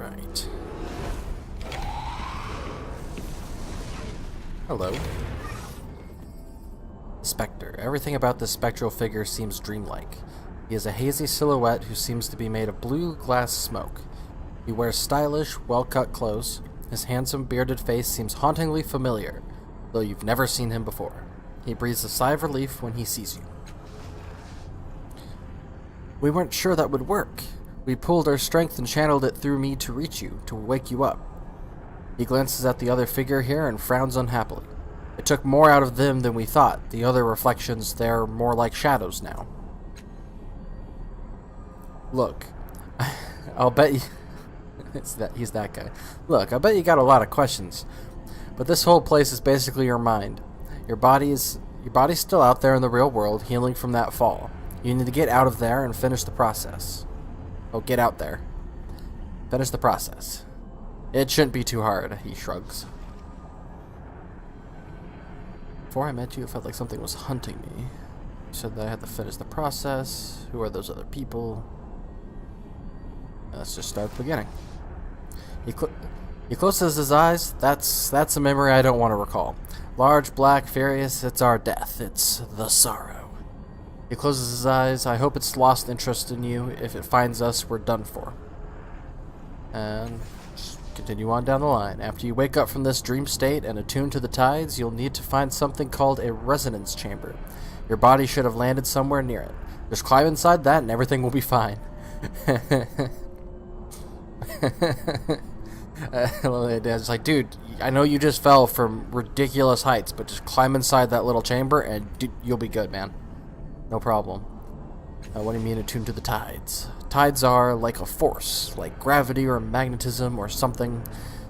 Alright. Hello. Spectre. Everything about this spectral figure seems dreamlike. He is a hazy silhouette who seems to be made of blue glass smoke. He wears stylish, well-cut clothes. His handsome, bearded face seems hauntingly familiar, though you've never seen him before. He breathes a sigh of relief when he sees you. We weren't sure that would work. We pulled our strength and channeled it through me to reach you, to wake you up. He glances at the other figure here and frowns unhappily. It took more out of them than we thought. The other reflections, they're more like shadows now. Look, I'll bet you... he's that guy. Look, I bet you got a lot of questions. But this whole place is basically your mind. Your body's still out there in the real world, healing from that fall. You need to get out of there and finish the process. Oh, get out there. Finish the process. It shouldn't be too hard, he shrugs. Before I met you, it felt like something was hunting me. You said that I had to finish the process. Who are those other people? Let's just start at the beginning. He closes his eyes. That's a memory I don't want to recall. Large, black, furious, it's our death. It's the sorrow. He closes his eyes. I hope it's lost interest in you. If it finds us, we're done for. And just continue on down the line. After you wake up from this dream state and attune to the tides, you'll need to find something called a resonance chamber. Your body should have landed somewhere near it. Just climb inside that and everything will be fine. It's like, dude, I know you just fell from ridiculous heights, but just climb inside that little chamber and you'll be good, man. No problem. What do you mean attuned to the tides? Tides are like a force, like gravity or magnetism or something,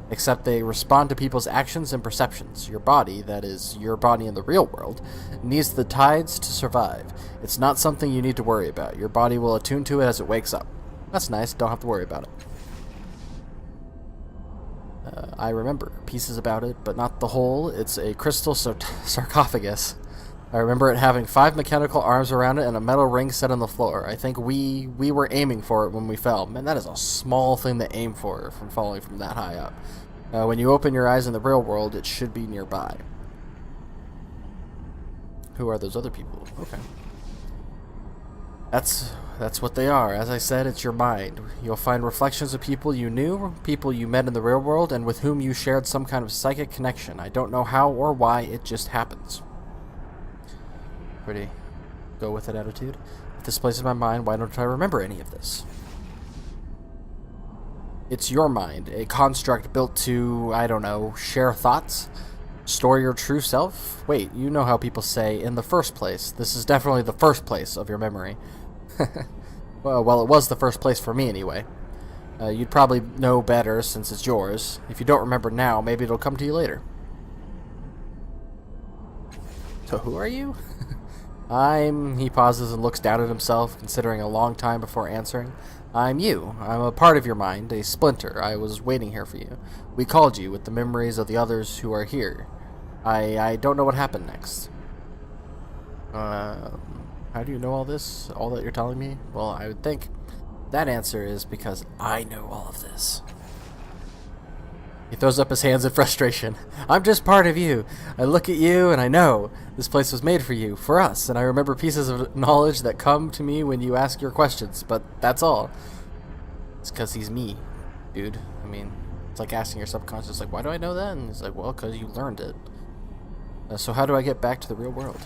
except they respond to people's actions and perceptions. Your body, that is, your body in the real world, needs the tides to survive. It's not something you need to worry about. Your body will attune to it as it wakes up. That's nice, don't have to worry about it. I remember pieces about it, but not the whole. It's a crystal sarcophagus. I remember it having 5 mechanical arms around it and a metal ring set on the floor. I think we were aiming for it when we fell. Man, that is a small thing to aim for from falling from that high up. When you open your eyes in the real world, it should be nearby. Who are those other people? Okay. That's what they are. As I said, it's your mind. You'll find reflections of people you knew, people you met in the real world, and with whom you shared some kind of psychic connection. I don't know how or why, it just happens. Pretty go with it attitude. If this place is my mind, why don't I remember any of this? It's your mind, a construct built to, I don't know, share thoughts? Store your true self? Wait, you know how people say, in the first place. This is definitely the first place of your memory. Well, it was the first place for me anyway. You'd probably know better since it's yours. If you don't remember now, maybe it'll come to you later. So who are you? He pauses and looks down at himself, considering a long time before answering. I'm you. I'm a part of your mind, a splinter. I was waiting here for you. We called you with the memories of the others who are here. I don't know what happened next. How do you know all this? All that you're telling me? Well, I would think that answer is because I know all of this. He throws up his hands in frustration. I'm just part of you. I look at you and I know this place was made for you, for us, and I remember pieces of knowledge that come to me when you ask your questions, but that's all. It's because he's me, dude. I mean, it's like asking your subconscious, like, why do I know that? And it's like, well, because you learned it. So how do I get back to the real world?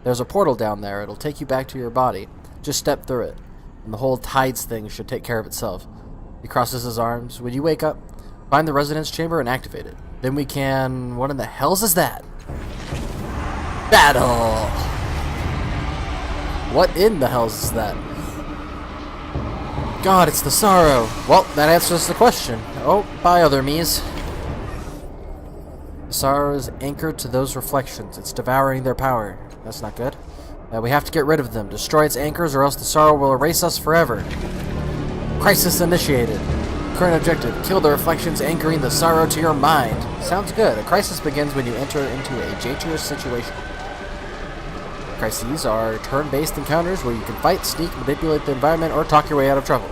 There's a portal down there. It'll take you back to your body. Just step through it, and the whole tides thing should take care of itself. He crosses his arms. When you wake up, find the resonance chamber and activate it. Then we can... What in the hell's is that? Battle! What in the hell's is that? God, it's the sorrow. Well, that answers the question. Oh, bye, other me's. The sorrow is anchored to those reflections. It's devouring their power. That's not good. We have to get rid of them. Destroy its anchors or else the sorrow will erase us forever. Crisis initiated. Current objective, kill the reflections anchoring the sorrow to your mind. Sounds good. A crisis begins when you enter into a dangerous situation. Crises are turn-based encounters where you can fight, sneak, manipulate the environment, or talk your way out of trouble.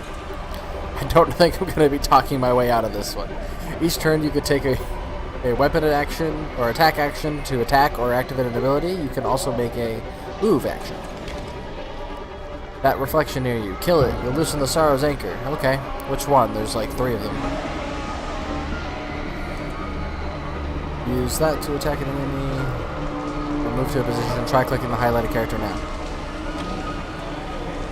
I don't think I'm going to be talking my way out of this one. Each turn you could take a weapon action or attack action to attack or activate an ability. You can also make a move action. That reflection near you. Kill it. You'll loosen the Sorrow's anchor. Okay. Which one? There's like 3 of them. Use that to attack an enemy. Or move to a position. Try clicking the highlighted character now.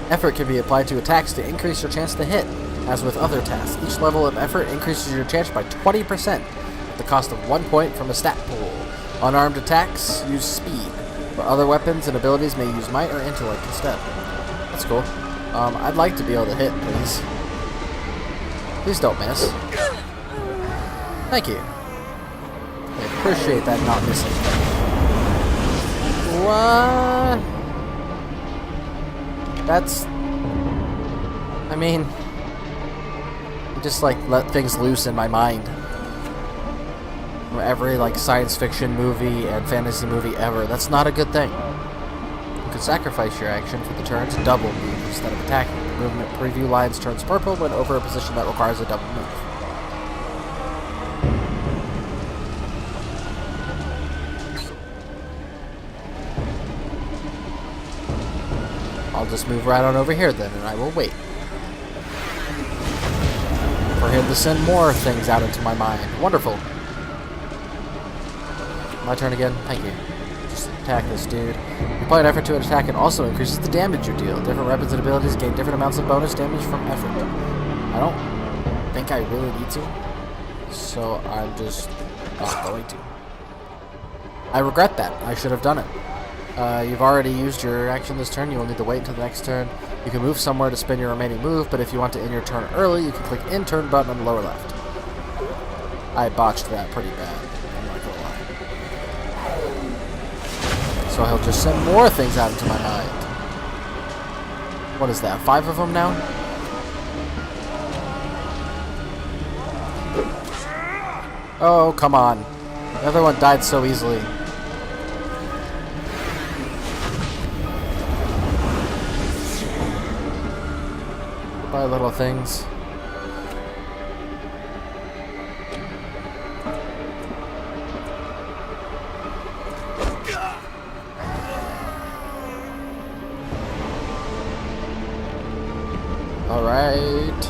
Effort can be applied to attacks to increase your chance to hit. As with other tasks, each level of effort increases your chance by 20% at the cost of 1 point from a stat pool. Unarmed attacks use speed, but other weapons and abilities may use might or intellect instead. That's cool. I'd like to be able to hit, please. Please don't miss. Thank you. I appreciate that not missing. What? That's... I mean... just like let things loose in my mind. Every like science fiction movie and fantasy movie ever. That's not a good thing. You can sacrifice your action for the turn to double move instead of attacking. The movement preview lines turns purple when over a position that requires a double move. I'll just move right on over here then, and I will wait for him to send more things out into my mind. Wonderful. My turn again. Thank you. Just attack this dude. Apply an effort to an attack and also increases the damage you deal. Different weapons and abilities gain different amounts of bonus damage from effort. I don't think I really need to, so I'm just not going to. I regret that. I should have done it. You've already used your action this turn. You will need to wait until the next turn. You can move somewhere to spin your remaining move, but if you want to end your turn early, you can click end turn button on the lower left. I botched that pretty bad. I'm not gonna lie. So he'll just send more things out into my mind. What is that? 5 of them now? Oh, come on. The other one died so easily. By little things. Alright.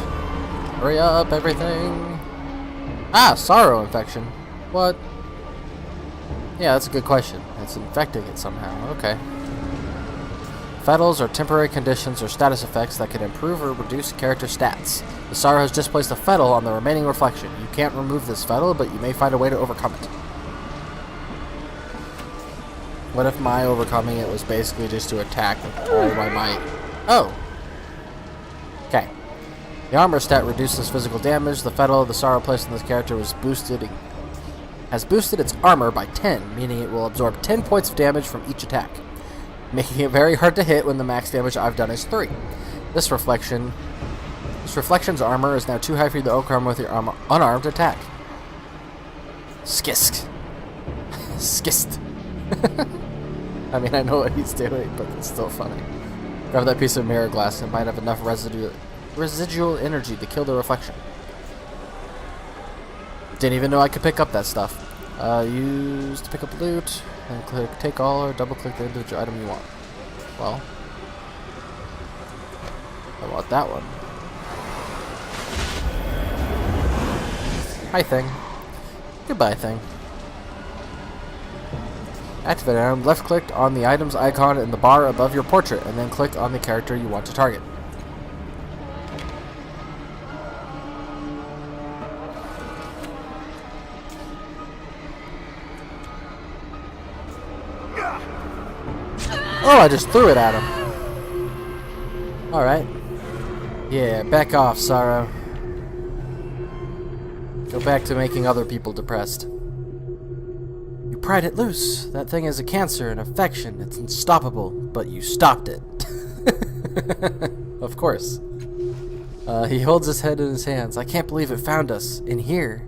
Hurry up, everything. Ah, sorrow infection. What? Yeah, that's a good question. It's infecting it somehow. Okay. Fettles are temporary conditions or status effects that can improve or reduce character stats. The Sorrow has just placed a fettle on the remaining reflection. You can't remove this fettle, but you may find a way to overcome it. What if my overcoming it was basically just to attack with all my might? Oh! Okay. The armor stat reduces physical damage. The fettle of the Sorrow placed on this character has boosted its armor by 10, meaning it will absorb 10 points of damage from each attack, making it very hard to hit when the max damage I've done is 3. This reflection's armor is now too high for you to overcome with your unarmed attack. Skisk. Skist. I mean, I know what he's doing, but it's still funny. Grab that piece of mirror glass. It might have enough residual energy to kill the reflection. Didn't even know I could pick up that stuff. Use to pick up loot. And click take all or double click the individual item you want. Well, I want that one. Hi thing. Goodbye thing. Activate item. Left click on the item's icon in the bar above your portrait and then click on the character you want to target. Oh, I just threw it at him. Alright. Yeah, back off, Sorrow. Go back to making other people depressed. You pried it loose. That thing is a cancer, an infection. It's unstoppable, but you stopped it. Of course. He holds his head in his hands. I can't believe it found us. In here.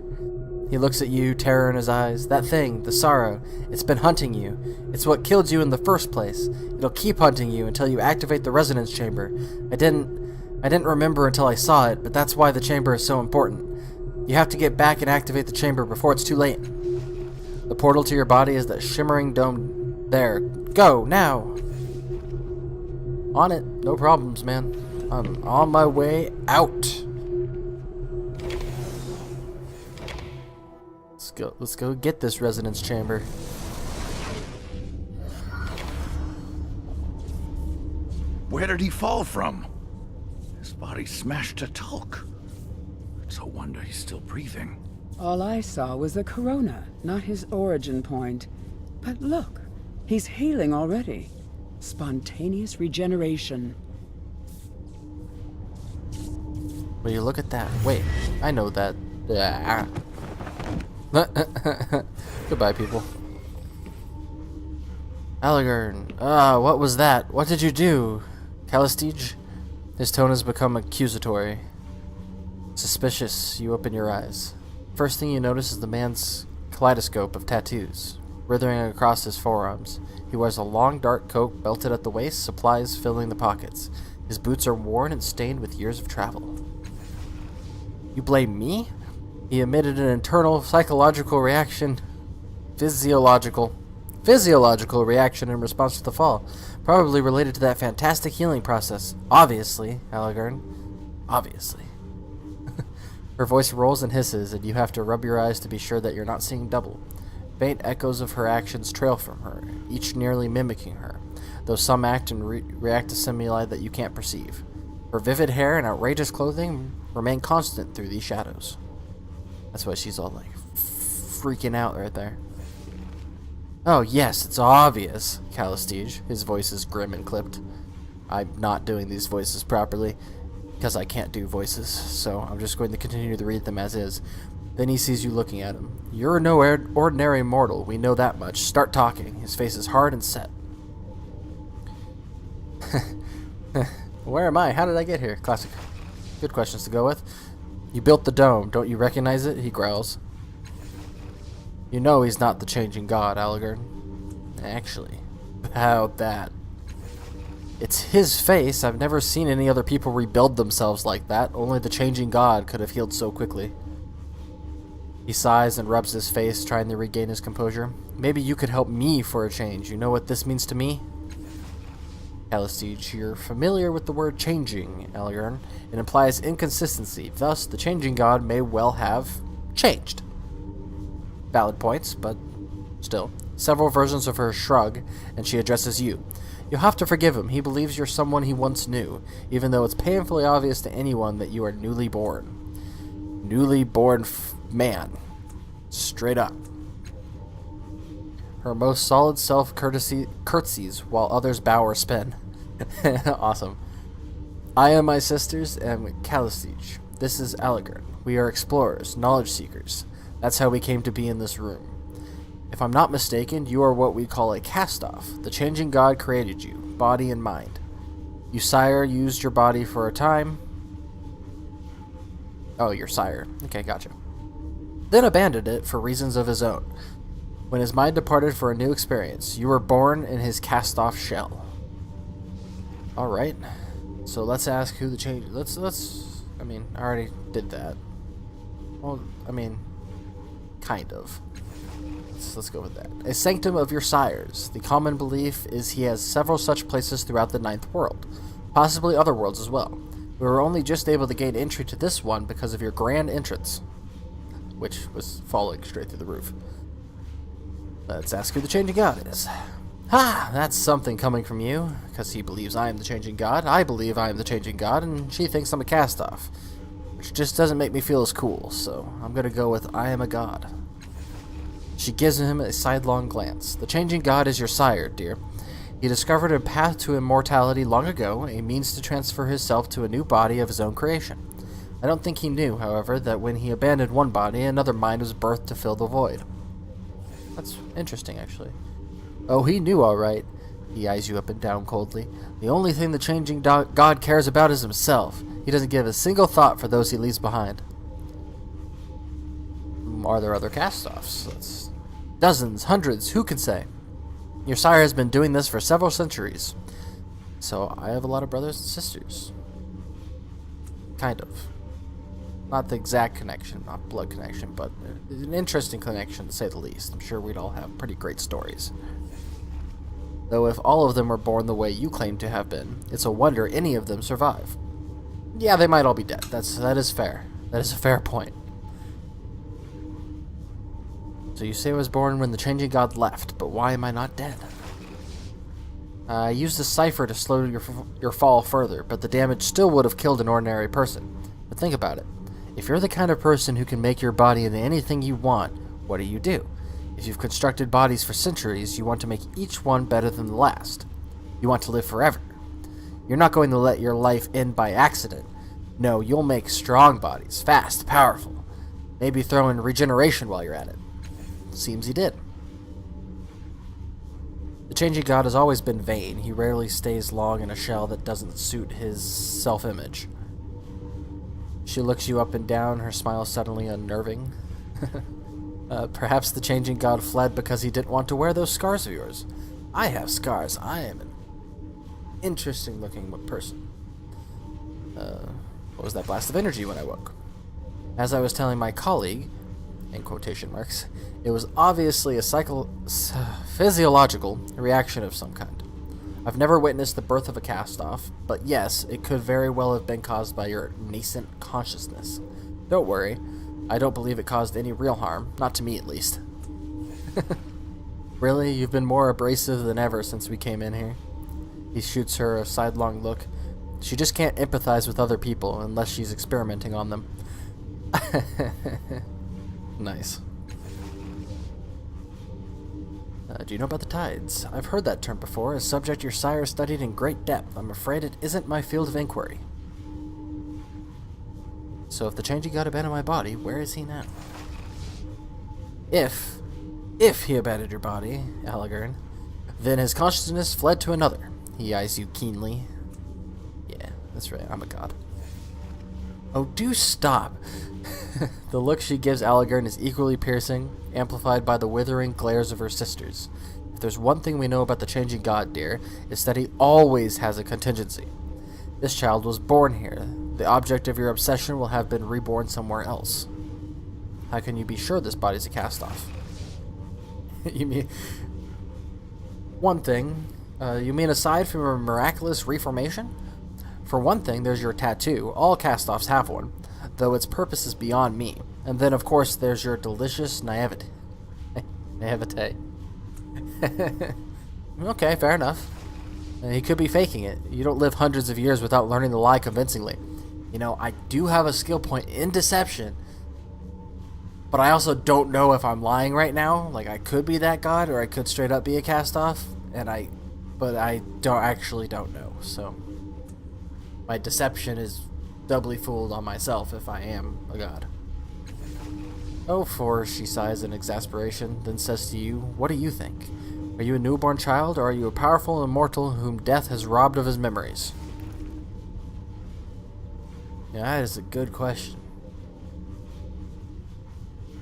He looks at you, terror in his eyes. That thing, the Sorrow, it's been hunting you. It's what killed you in the first place. It'll keep hunting you until you activate the resonance chamber. I I didn't remember until I saw it, but that's why the chamber is so important. You have to get back and activate the chamber before it's too late. The portal to your body is that shimmering dome there. Go, now! On it. No problems, man. I'm on my way out. Let's go get this resonance chamber. Where did he fall from? His body smashed to talc. It's a wonder he's still breathing. All I saw was the corona, not his origin point. But look, he's healing already. Spontaneous regeneration. Will you look at that? Wait, I know that. Goodbye, people. Aligern. What was that? What did you do? Calistige? His tone has become accusatory. Suspicious, you open your eyes. First thing you notice is the man's kaleidoscope of tattoos, writhing across his forearms. He wears a long dark coat belted at the waist, supplies filling the pockets. His boots are worn and stained with years of travel. You blame me? He emitted an internal physiological reaction in response to the fall, probably related to that fantastic healing process. Obviously, Aligern. Obviously. Her voice rolls and hisses, and you have to rub your eyes to be sure that you're not seeing double. Faint echoes of her actions trail from her, each nearly mimicking her, though some act and react to stimuli that you can't perceive. Her vivid hair and outrageous clothing remain constant through these shadows. That's why she's all like freaking out right there. Oh yes, it's obvious, Calistige. His voice is grim and clipped. I'm not doing these voices properly, because I can't do voices, so I'm just going to continue to read them as is. Then he sees you looking at him. You're no ordinary mortal, we know that much. Start talking. His face is hard and set. Where am I? How did I get here? Classic. Good questions to go with. You built the dome. Don't you recognize it? He growls. You know he's not the changing god, Aligern. Actually, about that. It's his face. I've never seen any other people rebuild themselves like that. Only the changing god could have healed so quickly. He sighs and rubs his face, trying to regain his composure. Maybe you could help me for a change. You know what this means to me? Calistige, you're familiar with the word changing, Aligern. It implies inconsistency. Thus, the changing god may well have changed. Valid points, but still. Several versions of her shrug, and she addresses you. You'll have to forgive him. He believes you're someone he once knew, even though it's painfully obvious to anyone that you are newly born. Newly born man. Straight up. Her most solid self curtsies while others bow or spin. Awesome. I and my sisters am Calistige. This is Aligern. We are explorers, knowledge seekers. That's how we came to be in this room. If I'm not mistaken, you are what we call a cast-off. The changing god created you, body and mind. You, sire, used your body for a time. Oh, your sire. Okay, gotcha. Then abandoned it for reasons of his own. When his mind departed for a new experience, you were born in his cast-off shell. Alright. So let's ask who the change... I mean, I already did that. Well, I mean, kind of. Let's go with that. A sanctum of your sires. The common belief is he has several such places throughout the ninth world. Possibly other worlds as well. We were only just able to gain entry to this one because of your grand entrance, which was falling straight through the roof. Let's ask who the changing god is. Ha! That's something coming from you, because he believes I am the changing god. I believe I am the changing god, and she thinks I'm a cast-off, which just doesn't make me feel as cool, so I'm gonna go with I am a god. She gives him a sidelong glance. The changing god is your sire, dear. He discovered a path to immortality long ago, a means to transfer himself to a new body of his own creation. I don't think he knew, however, that when he abandoned one body, another mind was birthed to fill the void. That's interesting, actually. Oh, he knew all right. He eyes you up and down coldly. The only thing the changing god cares about is himself. He doesn't give a single thought for those he leaves behind. Are there other cast-offs? Dozens, hundreds, who can say? Your sire has been doing this for several centuries. So I have a lot of brothers and sisters. Kind of. Not the exact connection, not blood connection, but an interesting connection to say the least. I'm sure we'd all have pretty great stories. Though if all of them were born the way you claim to have been, it's a wonder any of them survive. Yeah, they might all be dead. That is fair. That is a fair point. So you say I was born when the changing god left, but why am I not dead? I used the cipher to slow your fall further, but the damage still would have killed an ordinary person. But think about it. If you're the kind of person who can make your body into anything you want, what do? If you've constructed bodies for centuries, you want to make each one better than the last. You want to live forever. You're not going to let your life end by accident. No, you'll make strong bodies, fast, powerful. Maybe throw in regeneration while you're at it. Seems he did. The changing god has always been vain. He rarely stays long in a shell that doesn't suit his self-image. She looks you up and down, her smile suddenly unnerving. Perhaps the changing god fled because he didn't want to wear those scars of yours. I have scars. I am an interesting looking person. What was that blast of energy when I woke? As I was telling my colleague, in quotation marks, it was obviously a physiological reaction of some kind. I've never witnessed the birth of a cast-off, but yes, it could very well have been caused by your nascent consciousness. Don't worry, I don't believe it caused any real harm, not to me at least. Really? You've been more abrasive than ever since we came in here? He shoots her a sidelong look. She just can't empathize with other people unless she's experimenting on them. Nice. Do you know about the tides? I've heard that term before, a subject your sire studied in great depth. I'm afraid it isn't my field of inquiry. So if the changing god abandoned my body, where is he now? If he abandoned your body, Alagern, then his consciousness fled to another. He eyes you keenly. Yeah, that's right, I'm a god. Oh, do stop! The look she gives Alagern is equally piercing, amplified by the withering glares of her sisters. If there's one thing we know about the changing god, dear, it's that he always has a contingency. This child was born here. The object of your obsession will have been reborn somewhere else. How can you be sure this body's a cast-off? You mean... One thing, you mean aside from a miraculous reformation? For one thing, there's your tattoo. All cast-offs have one, though its purpose is beyond me. And then, of course, there's your delicious naivete. Naivete. Okay, fair enough. He could be faking it. You don't live hundreds of years without learning the lie convincingly. You know, I do have a skill point in deception, but I also don't know if I'm lying right now. Like, I could be that god, or I could straight up be a cast-off, but I don't know, so... My deception is doubly fooled on myself if I am a god. Oh, she sighs in exasperation, then says to you, what do you think? Are you a newborn child, or are you a powerful immortal whom death has robbed of his memories? Yeah, that is a good question.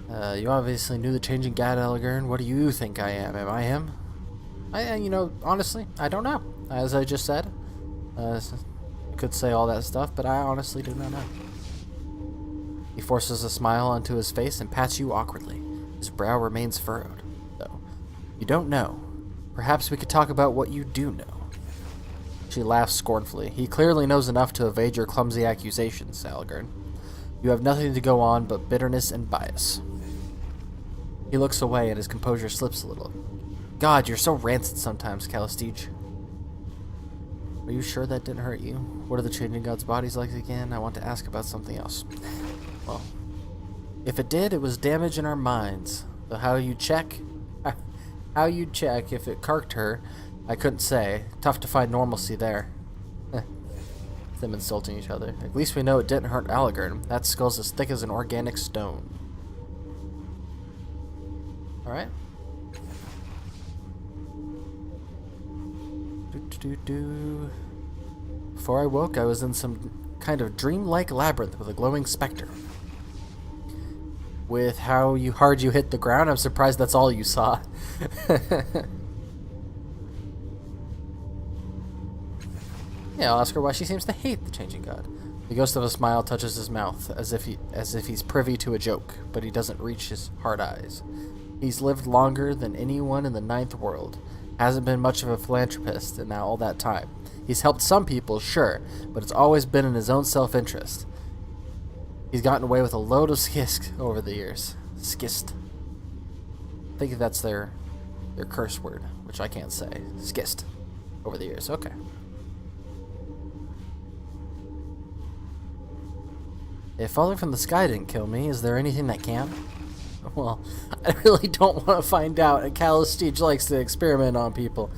You obviously knew the changing god, Alagern. What do you think I am? Am I him? Honestly, I don't know. As I just said. I could say all that stuff, but I honestly do not know. He forces a smile onto his face and pats you awkwardly. His brow remains furrowed, though. You don't know. Perhaps we could talk about what you do know. She laughs scornfully. He clearly knows enough to evade your clumsy accusations, Alagern. You have nothing to go on but bitterness and bias. He looks away and his composure slips a little. God, you're so rancid sometimes, Calistige. Are you sure that didn't hurt you? What are the changing gods' bodies like again? I want to ask about something else. Well, if it did, it was damage in our minds. So how you'd check if it carked her, I couldn't say. Tough to find normalcy there. Them insulting each other. At least we know it didn't hurt Alagern. That skull's as thick as an organic stone. Alright. Before I woke, I was in some kind of dreamlike labyrinth with a glowing specter. With how hard you hit the ground, I'm surprised that's all you saw. Yeah, I'll ask her why she seems to hate the changing god. The ghost of a smile touches his mouth, as if he's privy to a joke, but he doesn't reach his hard eyes. He's lived longer than anyone in the ninth world. Hasn't been much of a philanthropist in all that time. He's helped some people, sure, but it's always been in his own self-interest. He's gotten away with a load of skisk over the years. Skist. I think that's their curse word, which I can't say. Skist. Over the years. Okay. If falling from the sky didn't kill me, is there anything that can? Well, I really don't want to find out. Callistege likes to experiment on people.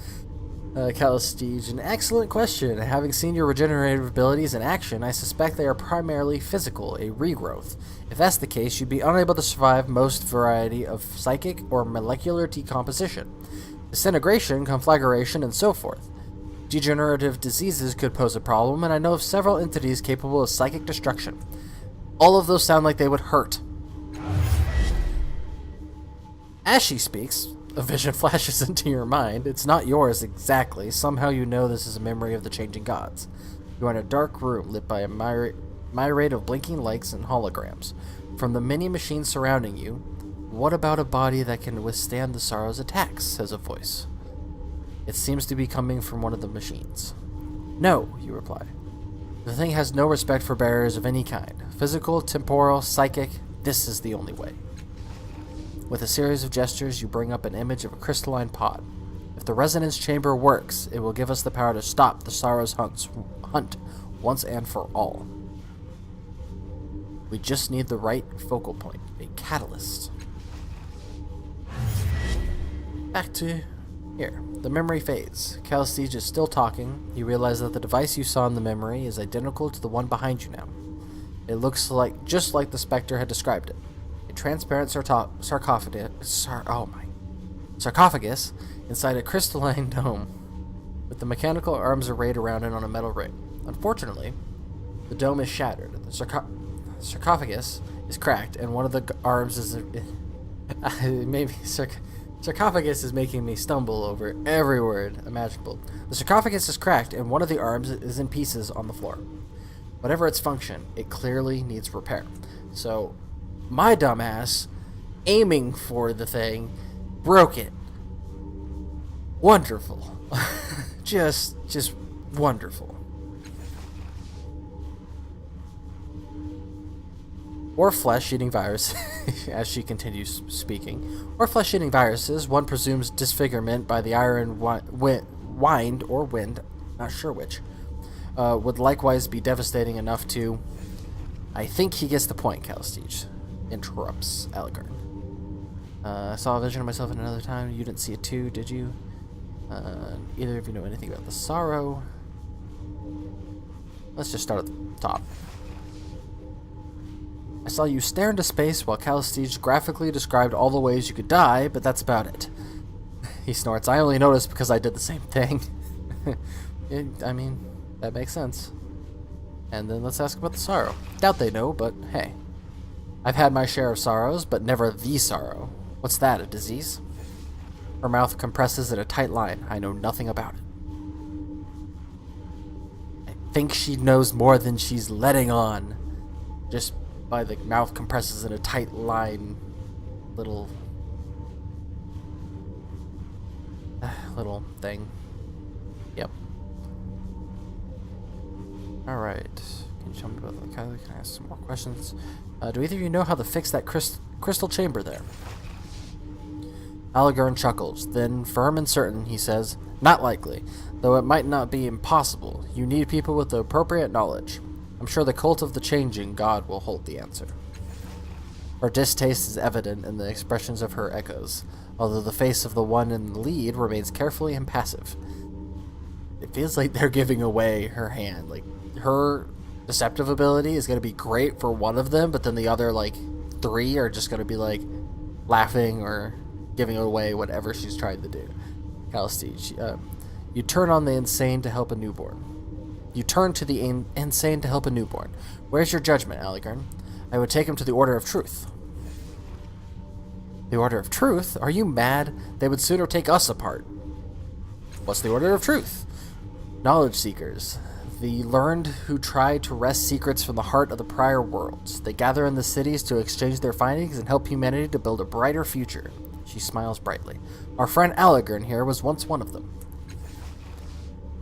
Callistege, an excellent question. Having seen your regenerative abilities in action, I suspect they are primarily physical, a regrowth. If that's the case, you'd be unable to survive most variety of psychic or molecular decomposition, disintegration, conflagration, and so forth. Degenerative diseases could pose a problem, and I know of several entities capable of psychic destruction. All of those sound like they would hurt. As she speaks, a vision flashes into your mind. It's not yours exactly. Somehow you know this is a memory of the changing gods. You are in a dark room lit by a myriad of blinking lights and holograms. From the many machines surrounding you, what about a body that can withstand the sorrow's attacks? Says a voice. It seems to be coming from one of the machines. No, you reply. The thing has no respect for barriers of any kind. Physical, temporal, psychic, this is the only way. With a series of gestures, you bring up an image of a crystalline pod. If the resonance chamber works, it will give us the power to stop the sorrow's hunt once and for all. We just need the right focal point, a catalyst. Back to here. The memory fades. Callistege is still talking. You realize that the device you saw in the memory is identical to the one behind you now. It looks just like the Spectre had described it. A transparent sarcophagus inside a crystalline dome, with the mechanical arms arrayed around it on a metal ring. Unfortunately, the dome is shattered. The sarcophagus is cracked, and one of the arms is... Sarcophagus is making me stumble over every word imaginable. The sarcophagus is cracked, and one of the arms is in pieces on the floor. Whatever its function, it clearly needs repair. So, my dumbass, aiming for the thing, broke it. Wonderful. just wonderful. Or flesh-eating virus, as she continues speaking. Or flesh-eating viruses, one presumes disfigurement by the iron wind or wind, not sure which, would likewise be devastating enough to... I think he gets the point, Callistege interrupts Aligarn. I saw a vision of myself in another time. You didn't see it too, did you? Either of you know anything about the sorrow? Let's just start at the top. I saw you stare into space while Callistege graphically described all the ways you could die, but that's about it. He snorts. I only noticed because I did the same thing. I mean, that makes sense. And then let's ask about the sorrow. Doubt they know, but hey. I've had my share of sorrows, but never the sorrow. What's that, a disease? Her mouth compresses in a tight line. I know nothing about it. I think she knows more than she's letting on. Just by the mouth compresses in a tight line, little thing. Yep. Alright. Can you tell me about the Kylie? Can I ask some more questions? Do either of you know how to fix that crystal chamber there? Aligarn chuckles. Then, firm and certain, he says, not likely, though it might not be impossible. You need people with the appropriate knowledge. I'm sure the cult of the changing god will hold the answer. Her distaste is evident in the expressions of her echoes, although the face of the one in the lead remains carefully impassive. It feels like they're giving away her hand. Like, her deceptive ability is going to be great for one of them, but then the other, three are just going to be, laughing or giving away whatever she's trying to do. Callistege, you turn on the insane to help a newborn. You turn to the insane to help a newborn. Where's your judgment, Aligarn? I would take him to the Order of Truth. The Order of Truth? Are you mad? They would sooner take us apart. What's the Order of Truth? Knowledge seekers. The learned who try to wrest secrets from the heart of the prior worlds. They gather in the cities to exchange their findings and help humanity to build a brighter future. She smiles brightly. Our friend Allegern here was once one of them.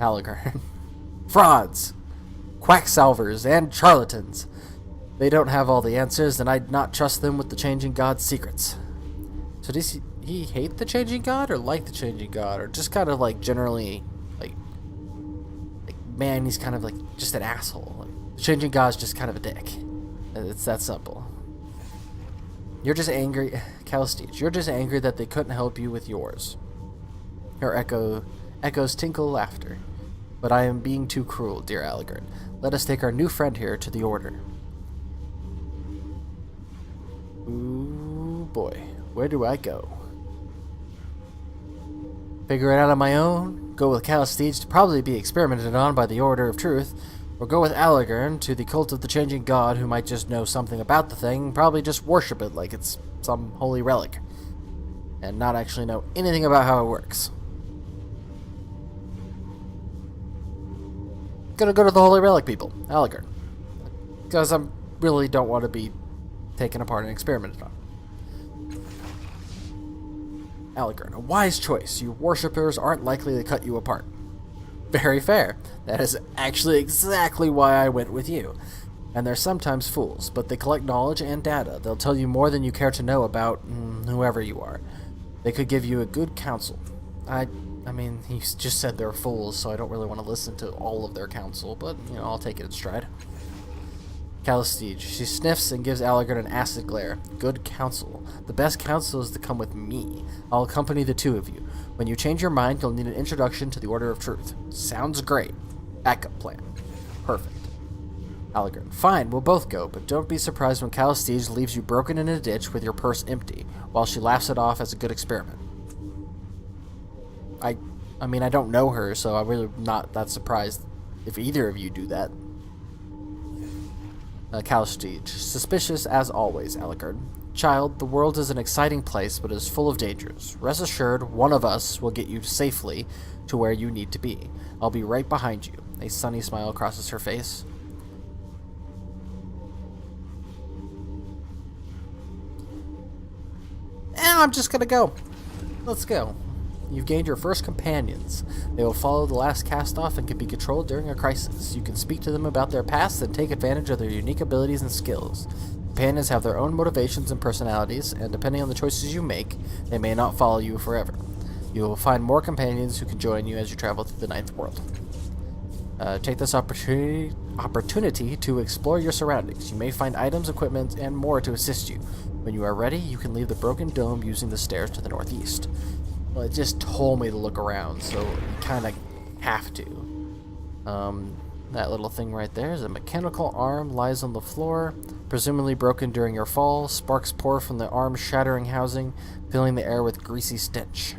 Allegern. Frauds! Quacksalvers and charlatans. They don't have all the answers, and I'd not trust them with the Changing God's secrets. So does he hate the Changing God, or like the Changing God, or just kind of like generally, like man, he's kind of like just an asshole. Like, the Changing God's just kind of a dick. It's that simple. You're just angry, Calistege. You're just angry that they couldn't help you with yours. Her echoes tinkle laughter. But I am being too cruel, dear Allegern. Let us take our new friend here to the Order. Ooh boy, where do I go? Figure it out on my own? Go with Calistege to probably be experimented on by the Order of Truth, or go with Allegern to the cult of the Changing God, who might just know something about the thing, probably just worship it like it's some holy relic, and not actually know anything about how it works. Gonna go to the holy relic people, Allegern, because I really don't want to be taken apart and experimented on. Allegern, a wise choice. You worshippers aren't likely to cut you apart. Very fair. That is actually exactly why I went with you. And they're sometimes fools, but they collect knowledge and data. They'll tell you more than you care to know about whoever you are. They could give you a good counsel. I mean, he just said they're fools, so I don't really want to listen to all of their counsel, but, you know, I'll take it in stride. Calistege. She sniffs and gives Allegern an acid glare. Good counsel. The best counsel is to come with me. I'll accompany the two of you. When you change your mind, you'll need an introduction to the Order of Truth. Sounds great. Backup plan. Perfect. Allegern. Fine, we'll both go, but don't be surprised when Calistege leaves you broken in a ditch with your purse empty, while she laughs it off as a good experiment. I mean, I don't know her, so I'm really not that surprised if either of you do that. Calistege. Suspicious as always, Allegern. Child, the world is an exciting place, but is full of dangers. Rest assured, one of us will get you safely to where you need to be. I'll be right behind you. A sunny smile crosses her face. And I'm just gonna go. Let's go. You've gained your first companions. They will follow the last cast-off and can be controlled during a crisis. You can speak to them about their past and take advantage of their unique abilities and skills. Companions have their own motivations and personalities, and depending on the choices you make, they may not follow you forever. You will find more companions who can join you as you travel through the Ninth World. Take this opportunity to explore your surroundings. You may find items, equipment, and more to assist you. When you are ready, you can leave the broken dome using the stairs to the northeast. Well, it just told me to look around, so you kind of have to. That little thing right there is a mechanical arm, lies on the floor, presumably broken during your fall. Sparks pour from the arm's shattering housing, filling the air with greasy stench.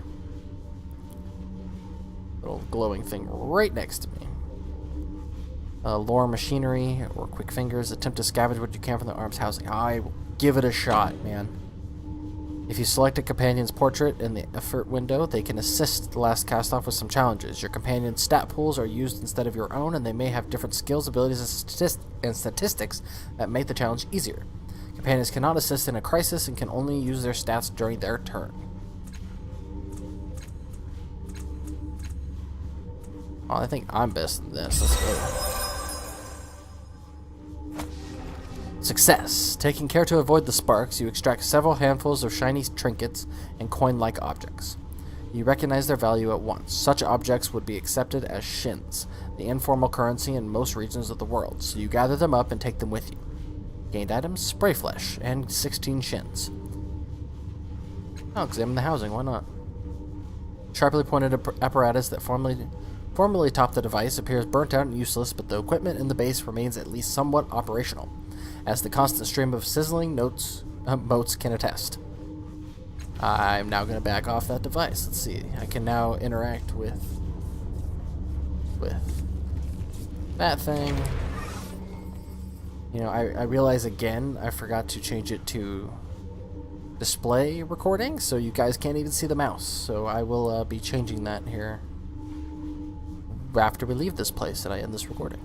Little glowing thing right next to me. Lore machinery or quick fingers. Attempt to scavenge what you can from the arm's housing. I will give it a shot, man. If you select a companion's portrait in the effort window, they can assist the last cast-off with some challenges. Your companion's stat pools are used instead of your own, and they may have different skills, abilities, and statistics that make the challenge easier. Companions cannot assist in a crisis and can only use their stats during their turn. Oh, I think I'm best in this. Let's go. Success. Taking care to avoid the sparks, you extract several handfuls of shiny trinkets and coin-like objects. You recognize their value at once. Such objects would be accepted as shins, the informal currency in most regions of the world, so you gather them up and take them with you. Gained items, spray flesh, and 16 shins. I'll examine the housing, why not? Sharply pointed apparatus that formerly topped the device appears burnt out and useless, but the equipment in the base remains at least somewhat operational, as the constant stream of sizzling motes can attest. I'm now going to back off that device. Let's see. I can now interact with that thing. You know, I realize again I forgot to change it to display recording, so you guys can't even see the mouse. So I will be changing that here after we leave this place and I end this recording.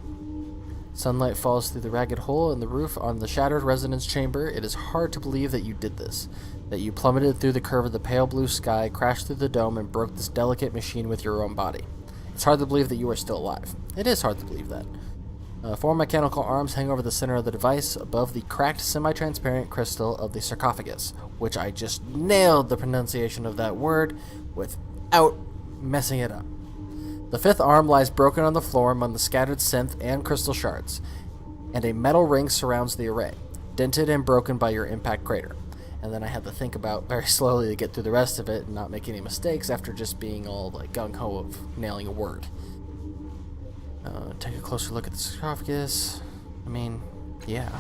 Sunlight falls through the ragged hole in the roof on the shattered resonance chamber. It is hard to believe that you did this, that you plummeted through the curve of the pale blue sky, crashed through the dome, and broke this delicate machine with your own body. It's hard to believe that you are still alive. It is hard to believe that. Four mechanical arms hang over the center of the device, above the cracked semi-transparent crystal of the sarcophagus, which I just nailed the pronunciation of that word without messing it up. The fifth arm lies broken on the floor among the scattered synth and crystal shards, and a metal ring surrounds the array, dented and broken by your impact crater. And then I had to think about very slowly to get through the rest of it and not make any mistakes after just being all like gung-ho of nailing a word. Take a closer look at the sarcophagus. I mean, yeah.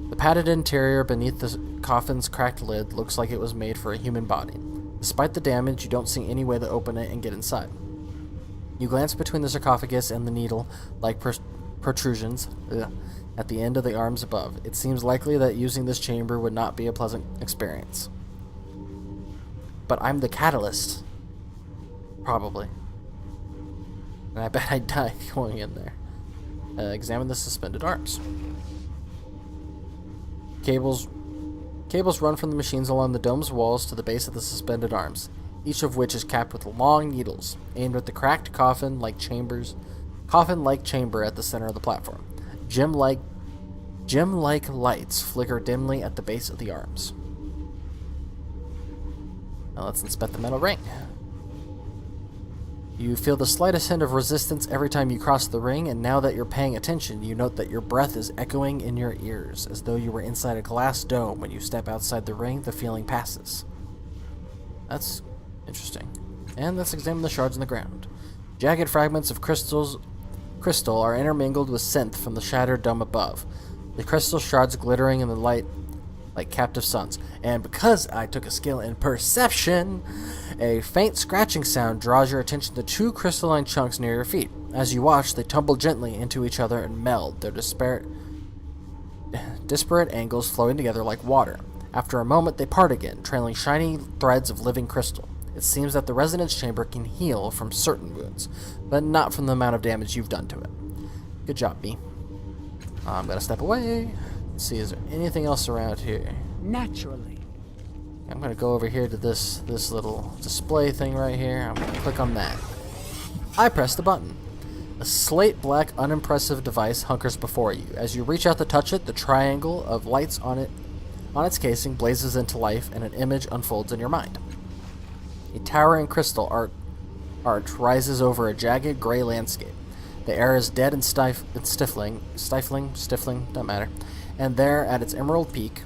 The padded interior beneath the coffin's cracked lid looks like it was made for a human body. Despite the damage, you don't see any way to open it and get inside. You glance between the sarcophagus and the needle-like protrusions at the end of the arms above. It seems likely that using this chamber would not be a pleasant experience. But I'm the catalyst. Probably. And I bet I'd die going in there. Examine the suspended arms. Cables run from the machines along the dome's walls to the base of the suspended arms, each of which is capped with long needles aimed at the cracked coffin-like chamber at the center of the platform. Gem-like lights flicker dimly at the base of the arms. Now let's inspect the metal ring. You feel the slightest hint of resistance every time you cross the ring, and now that you're paying attention, you note that your breath is echoing in your ears, as though you were inside a glass dome. When you step outside the ring, the feeling passes. That's interesting. And let's examine the shards in the ground. Jagged fragments of crystal are intermingled with synth from the shattered dome above, the crystal shards glittering in the light like captive suns. And because I took a skill in perception, a faint scratching sound draws your attention to two crystalline chunks near your feet. As you watch, they tumble gently into each other and meld, their disparate angles flowing together like water. After a moment, they part again, trailing shiny threads of living crystal. It seems that the resonance chamber can heal from certain wounds, but not from the amount of damage you've done to it. Good job, B. I'm gonna step away. Let's see, is there anything else around here? Naturally. I'm gonna go over here to this little display thing right here. I'm gonna click on that. I press the button. A slate black, unimpressive device hunkers before you. As you reach out to touch it, the triangle of lights on its casing blazes into life, and an image unfolds in your mind. A towering crystal arch rises over a jagged gray landscape. The air is dead and stifling, don't matter. And there, at its emerald peak,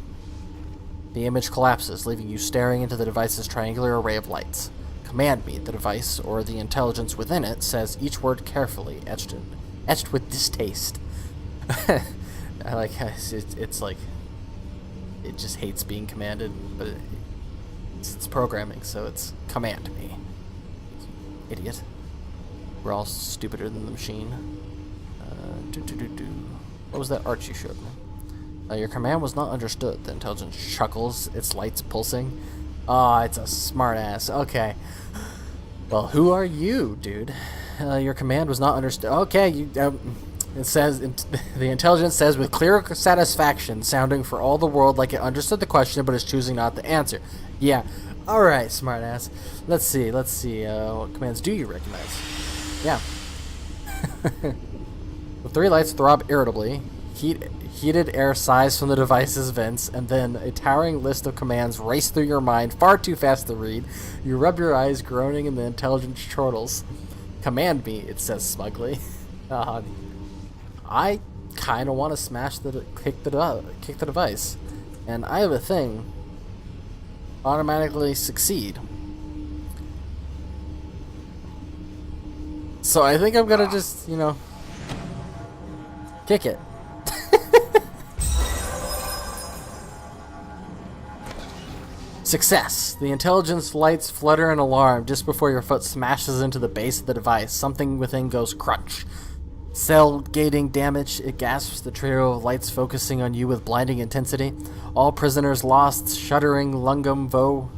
the image collapses, leaving you staring into the device's triangular array of lights. Command me, the device, or the intelligence within it, says each word carefully, etched with distaste. I like how it's like, it just hates being commanded, but it's programming, so it's command me. Idiot. We're all stupider than the machine. What was that arch you showed me? Your command was not understood. The intelligence chuckles, its lights pulsing. Ah, it's a smart ass. Okay. Well, who are you, dude? Your command was not understood. Okay, it says, the intelligence says with clear satisfaction, sounding for all the world like it understood the question, but is choosing not to answer. Yeah. Alright, smart ass. Let's see. What commands do you recognize? Yeah. The three lights throb irritably. Heated air sighs from the device's vents, and then a towering list of commands race through your mind, far too fast to read. You rub your eyes, groaning, and the intelligence chortles. Command me, it says smugly. I kind of want to kick the device, and I have a thing. Automatically succeed. So I think I'm gonna just, kick it. Success! The intelligence lights flutter in alarm just before your foot smashes into the base of the device. Something within goes crunch. Cell gating damage, it gasps, the trio of lights focusing on you with blinding intensity. All prisoners lost, shuddering lungum vo.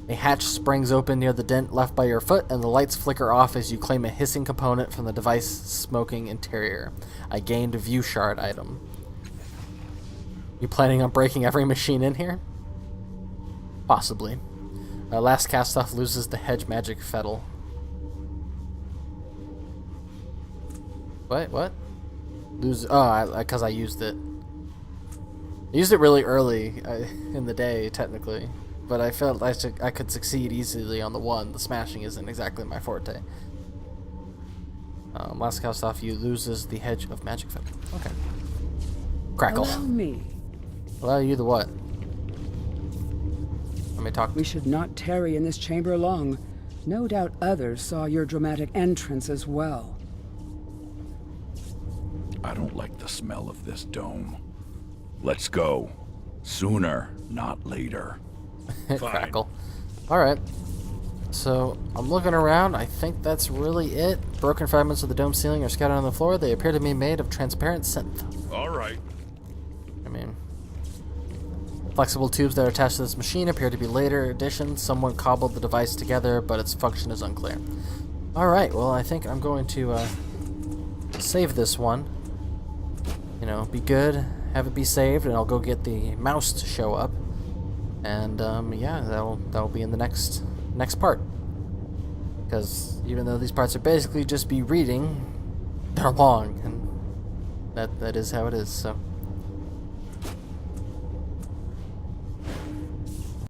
A hatch springs open near the dent left by your foot, and the lights flicker off as you claim a hissing component from the device smoking interior. I gained a view shard item. You planning on breaking every machine in here? Possibly. Last cast off loses the hedge magic fettle. What? Lose? Oh, because I used it. I used it really early in the day, technically. But I felt I could succeed easily on the one. The smashing isn't exactly my forte. Last cast off, you loses the hedge of magic fettle. Okay. Crackle. Allow me. Allow you the what? Let me talk. We should not tarry in this chamber long. No doubt others saw your dramatic entrance as well. I don't like the smell of this dome. Let's go. Sooner, not later. Crackle. Alright. So, I'm looking around. I think that's really it. Broken fragments of the dome ceiling are scattered on the floor. They appear to be made of transparent synth. All right. I mean, flexible tubes that are attached to this machine appear to be later additions. Someone cobbled the device together, but its function is unclear. Alright, well, I think I'm going to save this one. You know, be good, have it be saved, and I'll go get the mouse to show up. And yeah, that'll be in the next part. Because even though these parts are basically just be reading, they're long, and that is how it is. So